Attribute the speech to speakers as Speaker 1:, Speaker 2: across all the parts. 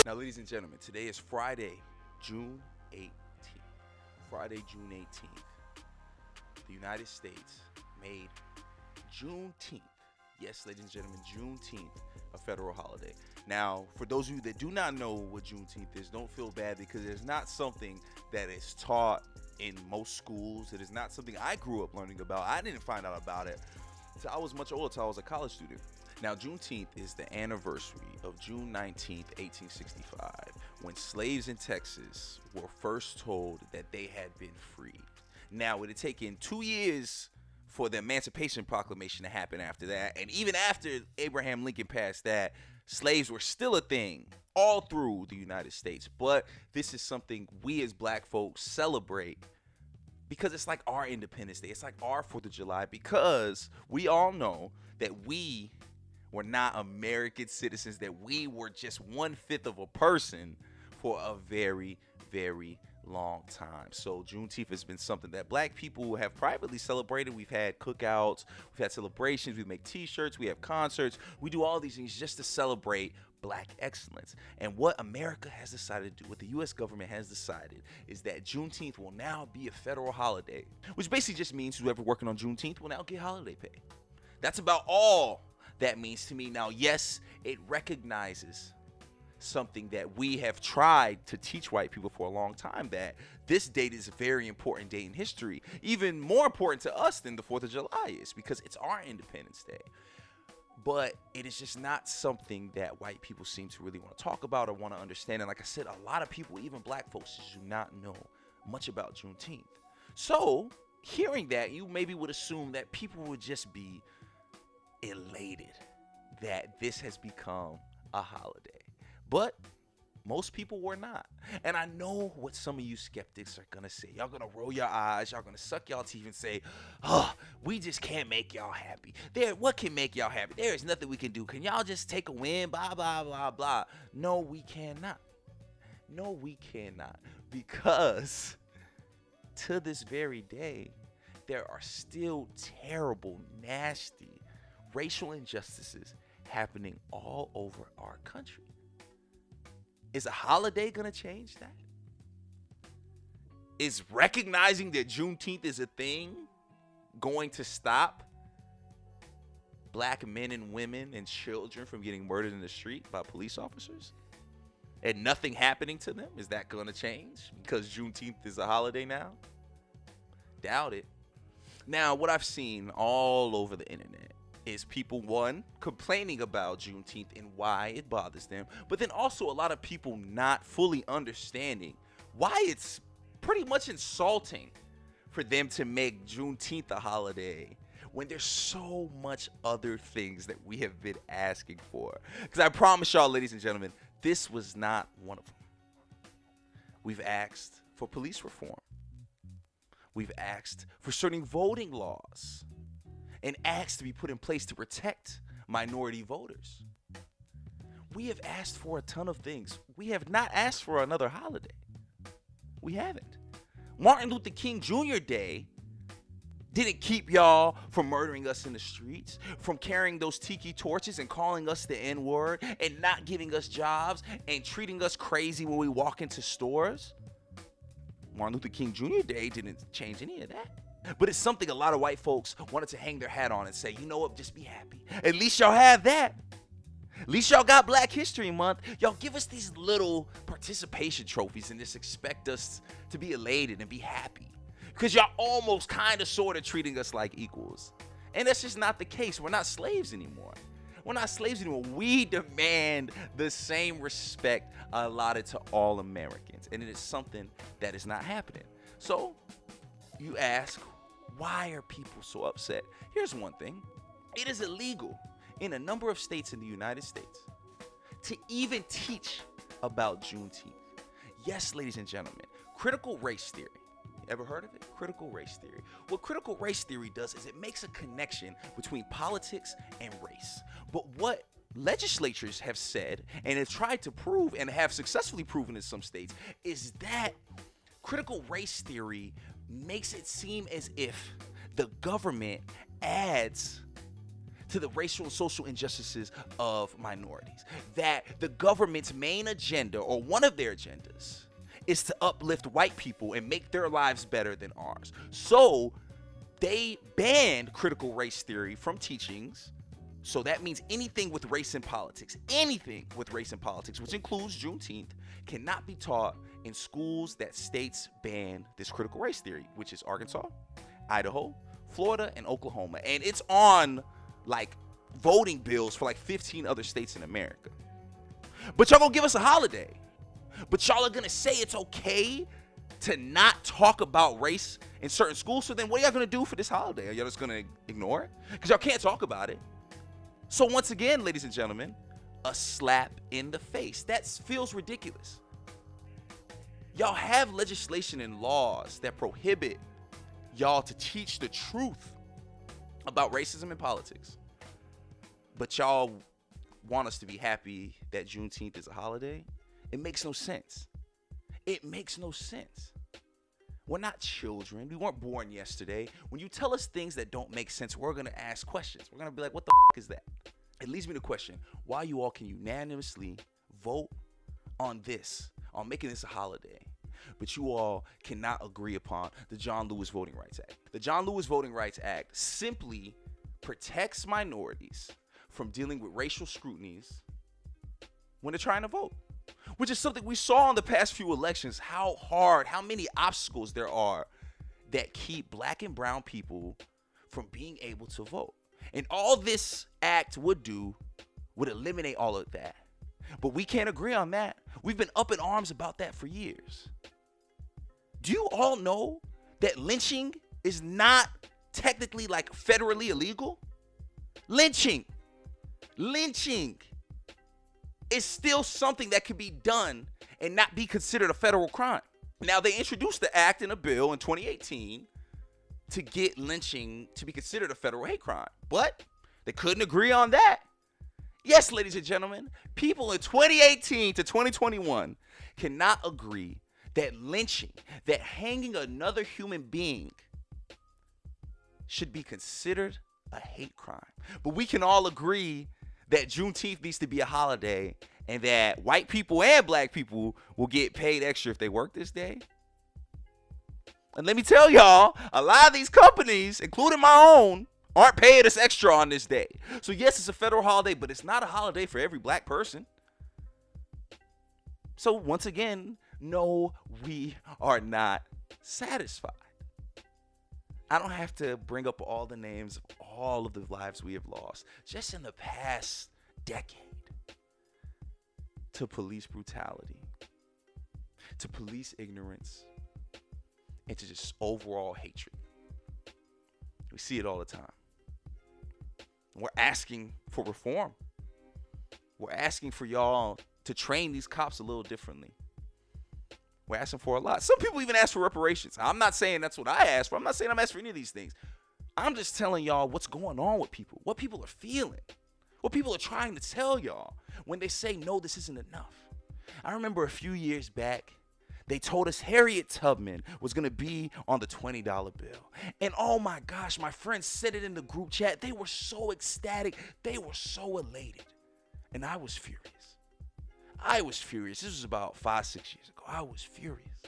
Speaker 1: Now, ladies and gentlemen, today is Friday, June 18th. Friday, June 18th. The United States made Juneteenth. Yes, ladies and gentlemen, Juneteenth, a federal holiday. Now, for those of you that do not know what Juneteenth is, don't feel bad because it's not something that is taught in most schools. It is not something I grew up learning about. I didn't find out about it until I was much older, until I was a college student. Now, Juneteenth is the anniversary of June 19th, 1865, when slaves in Texas were first told that they had been freed. Now, it had taken 2 years for the Emancipation Proclamation to happen after that. And even after Abraham Lincoln passed that, slaves were still a thing all through the United States. But this is something we as black folks celebrate because it's like our Independence Day. It's like our 4th of July because we all know that we were not American citizens, that we were just 1/5 of a person for a very, very long time. So Juneteenth has been something that black people have privately celebrated. We've had cookouts, we've had celebrations, we make t-shirts, we have concerts, we do all these things just to celebrate black excellence. And what America has decided to do, what the U.S. government has decided, is that Juneteenth will now be a federal holiday, which basically just means whoever working on Juneteenth will now get holiday pay. That's about all that means to me. Now, yes, it recognizes something that we have tried to teach white people for a long time, that this date is a very important day in history, even more important to us than the 4th of July is, because it's our Independence Day. But it is just not something that white people seem to really want to talk about or want to understand. And like I said, a lot of people, even black folks, do not know much about Juneteenth. So hearing that, you maybe would assume that people would just be elated that this has become a holiday. But most people were not. And I know what some of you skeptics are going to say. Y'all going to roll your eyes. Y'all going to suck y'all teeth and say, oh, we just can't make y'all happy. What can make y'all happy? There is nothing we can do. Can y'all just take a win? Blah, blah, blah, blah. No, we cannot. No, we cannot. Because to this very day, there are still terrible, nasty racial injustices happening all over our country. Is a holiday going to change that? Is recognizing that Juneteenth is a thing going to stop black men and women and children from getting murdered in the street by police officers? And nothing happening to them? Is that going to change because Juneteenth is a holiday now? Doubt it. Now, what I've seen all over the internet is people, one, complaining about Juneteenth and why it bothers them, but then also a lot of people not fully understanding why it's pretty much insulting for them to make Juneteenth a holiday when there's so much other things that we have been asking for. Because I promise y'all, ladies and gentlemen, this was not one of them. We've asked for police reform. We've asked for certain voting laws and acts to be put in place to protect minority voters. We have asked for a ton of things. We have not asked for another holiday. We haven't. Martin Luther King Jr. Day didn't keep y'all from murdering us in the streets, from carrying those tiki torches and calling us the N-word and not giving us jobs and treating us crazy when we walk into stores. Martin Luther King Jr. Day didn't change any of that. But it's something a lot of white folks wanted to hang their hat on and say, you know what, just be happy. At least y'all have that. At least y'all got Black History Month. Y'all give us these little participation trophies and just expect us to be elated and be happy. Because y'all almost kind of sort of treating us like equals. And that's just not the case. We're not slaves anymore. We're not slaves anymore. We demand the same respect allotted to all Americans. And it is something that is not happening. So you ask, why are people so upset? Here's one thing. It is illegal in a number of states in the United States to even teach about Juneteenth. Yes, ladies and gentlemen, critical race theory. Ever heard of it? Critical race theory. What critical race theory does is it makes a connection between politics and race. But what legislatures have said and have tried to prove and have successfully proven in some states is that critical race theory makes it seem as if the government adds to the racial and social injustices of minorities. That the government's main agenda, or one of their agendas, is to uplift white people and make their lives better than ours. So they banned critical race theory from teachings. So that means anything with race and politics, which includes Juneteenth, cannot be taught in schools that states ban this critical race theory, which is Arkansas, Idaho, Florida, and Oklahoma. And it's on like voting bills for like 15 other states in America. But y'all gonna give us a holiday. But y'all are gonna say it's okay to not talk about race in certain schools. So then what are y'all gonna do for this holiday? Are y'all just gonna ignore it? Because y'all can't talk about it. So once again, ladies and gentlemen, a slap in the face. That feels ridiculous. Y'all have legislation and laws that prohibit y'all to teach the truth about racism in politics. But y'all want us to be happy that Juneteenth is a holiday? It makes no sense. It makes no sense. We're not children. We weren't born yesterday. When you tell us things that don't make sense, we're going to ask questions. We're going to be like, what the is that? It leads me to question why you all can unanimously vote on this, on making this a holiday, but you all cannot agree upon the John Lewis Voting Rights Act. The John Lewis Voting Rights Act simply protects minorities from dealing with racial scrutinies when they're trying to vote, which is something we saw in the past few elections, how many obstacles there are that keep black and brown people from being able to vote. And all this act would eliminate all of that. But we can't agree on that. We've been up in arms about that for years. Do you all know that lynching is not technically like federally illegal? Lynching is still something that can be done and not be considered a federal crime. Now, they introduced the act in a bill in 2018 to get lynching to be considered a federal hate crime, but they couldn't agree on that. Yes, ladies and gentlemen, people in 2018 to 2021 cannot agree that lynching, that hanging another human being should be considered a hate crime. But we can all agree that Juneteenth needs to be a holiday and that white people and black people will get paid extra if they work this day. And let me tell y'all, a lot of these companies, including my own, aren't paying us extra on this day. So yes, it's a federal holiday, but it's not a holiday for every black person. So once again, no, we are not satisfied. I don't have to bring up all the names of all of the lives we have lost just in the past decade to police brutality, to police ignorance, and to just overall hatred. We see it all the time. We're asking for reform. We're asking for y'all to train these cops a little differently. We're asking for a lot. Some people even ask for reparations. I'm not saying that's what I asked for. I'm not saying I'm asking for any of these things. I'm just telling y'all what's going on with people, what people are feeling, what people are trying to tell y'all when they say, no, this isn't enough. I remember a few years back, they told us Harriet Tubman was going to be on the $20 bill. And oh my gosh, my friends said it in the group chat. They were so ecstatic. They were so elated. And I was furious. This was about 5-6 years ago. I was furious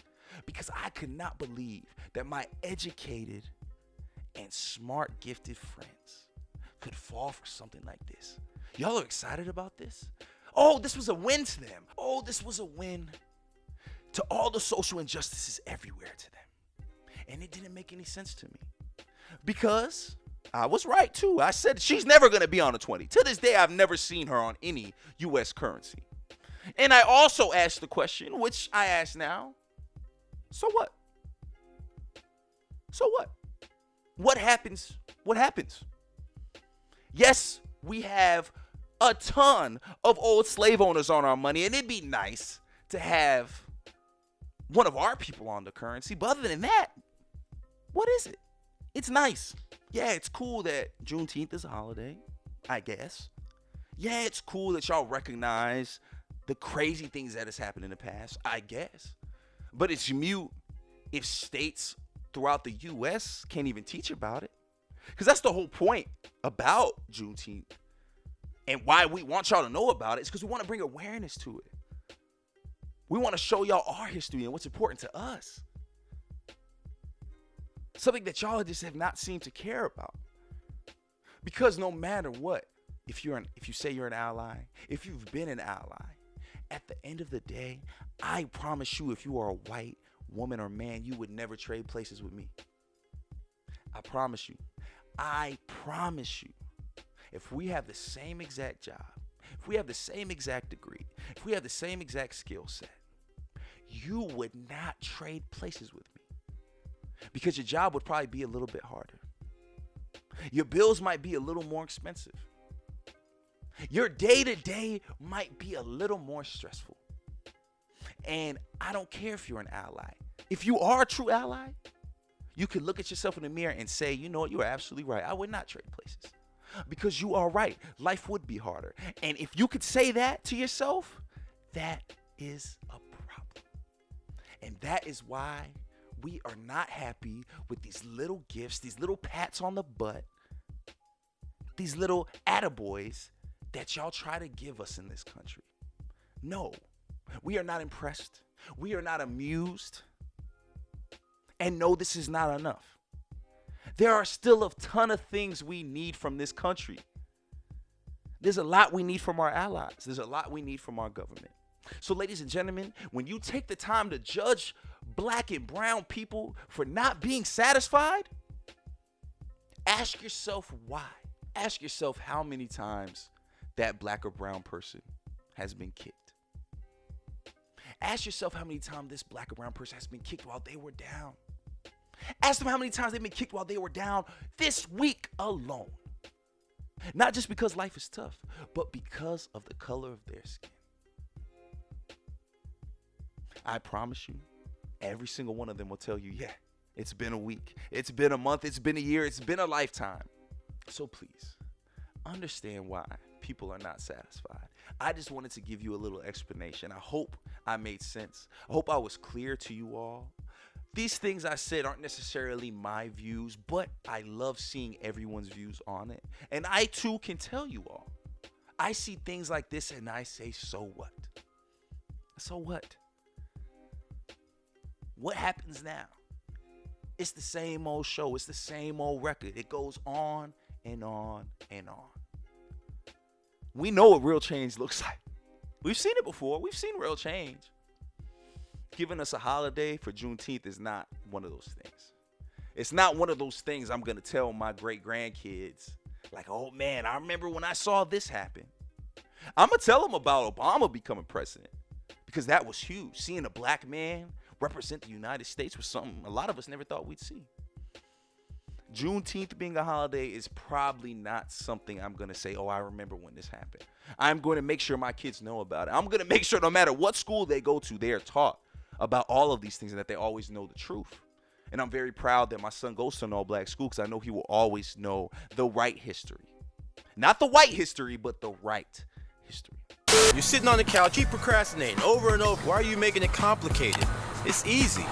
Speaker 1: because I could not believe that my educated and smart, gifted friends could fall for something like this. Y'all are excited about this? Oh, this was a win to them. Oh, this was a win to all the social injustices everywhere to them. And it didn't make any sense to me because I was right too. I said she's never going to be on a 20. To this day, I've never seen her on any U.S. currency. And I also asked the question, which I ask now, so what? So what? What happens? What happens? Yes, we have a ton of old slave owners on our money, and it'd be nice to have one of our people on the currency. But other than that, what is it? It's nice. Yeah, it's cool that Juneteenth is a holiday, I guess. Yeah, it's cool that y'all recognize the crazy things that has happened in the past, I guess. But it's mute if states throughout the U.S. can't even teach about it. Because that's the whole point about Juneteenth. And why we want y'all to know about it is because we want to bring awareness to it. We want to show y'all our history and what's important to us. Something that y'all just have not seemed to care about. Because no matter what, if you say you're an ally, if you've been an ally, at the end of the day, I promise you, if you are a white woman or man, you would never trade places with me. I promise you. I promise you. If we have the same exact job, if we have the same exact degree, if we have the same exact skill set, you would not trade places with me. Because your job would probably be a little bit harder. Your bills might be a little more expensive. Your day-to-day might be a little more stressful. And I don't care if you're an ally. If you are a true ally, you can look at yourself in the mirror and say, you know what, you are absolutely right. I would not trade places. Because you are right. Life would be harder. And if you could say that to yourself, that is a problem. And that is why we are not happy with these little gifts, these little pats on the butt, these little attaboys that y'all try to give us in this country. No, we are not impressed. We are not amused. And no, this is not enough. There are still a ton of things we need from this country. There's a lot we need from our allies. There's a lot we need from our government. So, ladies and gentlemen, when you take the time to judge black and brown people for not being satisfied, ask yourself why. Ask yourself how many times that black or brown person has been kicked. Ask yourself how many times this black or brown person has been kicked while they were down. Ask them how many times they've been kicked while they were down this week alone. Not just because life is tough, but because of the color of their skin. I promise you, every single one of them will tell you, yeah, it's been a week, it's been a month, it's been a year, it's been a lifetime. So please, understand why people are not satisfied. I just wanted to give you a little explanation. I hope I made sense. I hope I was clear to you all. These things I said aren't necessarily my views, but I love seeing everyone's views on it. And I too can tell you all. I see things like this and I say, so what? So what? What happens now? It's the same old show. It's the same old record. It goes on and on and on. We know what real change looks like. We've seen it before. We've seen real change. Giving us a holiday for Juneteenth is not one of those things. It's not one of those things I'm going to tell my great-grandkids, like, oh, man, I remember when I saw this happen. I'm going to tell them about Obama becoming president because that was huge. Seeing a black man represent the United States was something a lot of us never thought we'd see. Juneteenth being a holiday is probably not something I'm going to say, oh, I remember when this happened. I'm going to make sure my kids know about it. I'm going to make sure no matter what school they go to, they are taught about all of these things and that they always know the truth. And I'm very proud that my son goes to an all-black school because I know he will always know the right history. Not the white history, but the right history.
Speaker 2: You're sitting on the couch, you procrastinating over and over. Why are you making it complicated? It's easy.